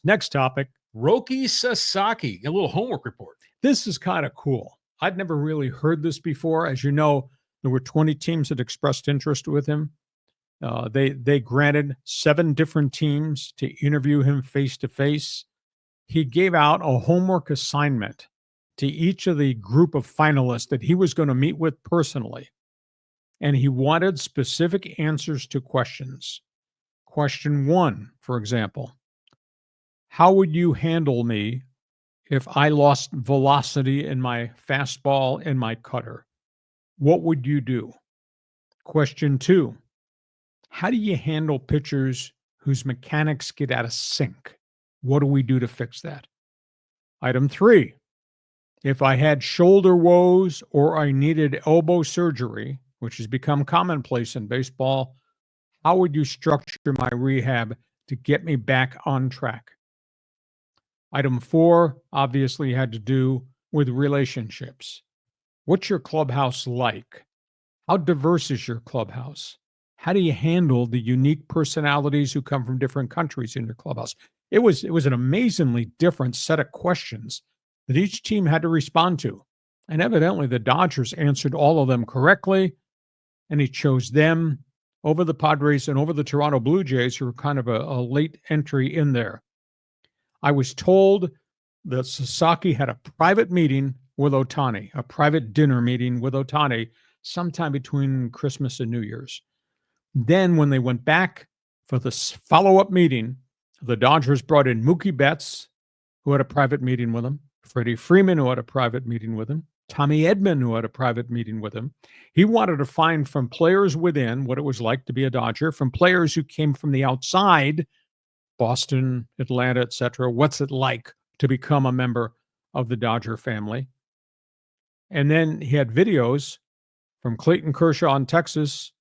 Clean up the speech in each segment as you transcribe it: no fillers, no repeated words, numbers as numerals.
Next topic. Roki Sasaki, a little homework report. This is kind of cool. I'd never really heard this before. As you know, there were 20 teams that expressed interest with him. They granted 7 different teams to interview him face to face. He gave out a homework assignment to each of the group of finalists that he was going to meet with personally. And he wanted specific answers to questions. Question 1, for example, how would you handle me if I lost velocity in my fastball and my cutter? What would you do? Question 2, how do you handle pitchers whose mechanics get out of sync? What do we do to fix that? Item 3, if I had shoulder woes or I needed elbow surgery, which has become commonplace in baseball, how would you structure my rehab to get me back on track? Item 4 obviously had to do with relationships. What's your clubhouse like? How diverse is your clubhouse? How do you handle the unique personalities who come from different countries in your clubhouse? It was an amazingly different set of questions that each team had to respond to. And evidently the Dodgers answered all of them correctly, and he chose them over the Padres and over the Toronto Blue Jays, who were kind of a late entry in there. I was told that Sasaki had a private meeting with Ohtani, a private dinner meeting with Ohtani sometime between Christmas and New Year's. Then when they went back for the follow-up meeting, the Dodgers brought in Mookie Betts, who had a private meeting with him, Freddie Freeman, who had a private meeting with him, Tommy Edman, who had a private meeting with him. He wanted to find from players within what it was like to be a Dodger, from players who came from the outside, Boston, Atlanta, etc. What's it like to become a member of the Dodger family? And then he had videos from Clayton Kershaw in Texas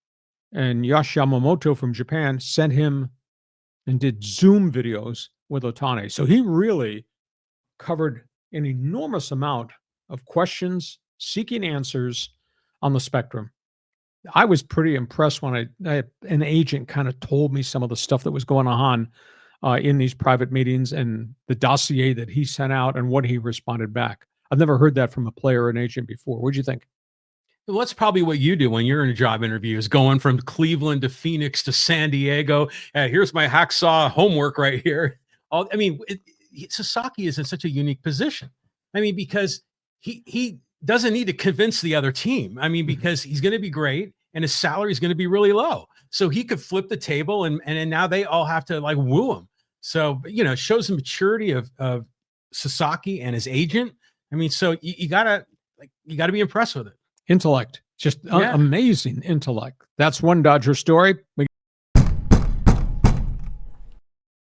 and Yosh Yamamoto from Japan, sent him and did Zoom videos with Ohtani. So he really covered an enormous amount of questions, seeking answers on the spectrum. I was pretty impressed when an agent kind of told me some of the stuff that was going on in these private meetings and the dossier that he sent out and what he responded back. I've never heard that from a player or an agent before. What'd you think? Well, that's probably what you do when you're in a job interview, is going from Cleveland to Phoenix to San Diego. Here's my hacksaw homework right here. Sasaki is in such a unique position. I mean, because he doesn't need to convince the other team. I mean, because he's going to be great and his salary is going to be really low. So he could flip the table and now they all have to like woo him. So, it shows the maturity of Sasaki and his agent. I mean, so you gotta be impressed with it. Intellect, just amazing intellect. That's one Dodger story.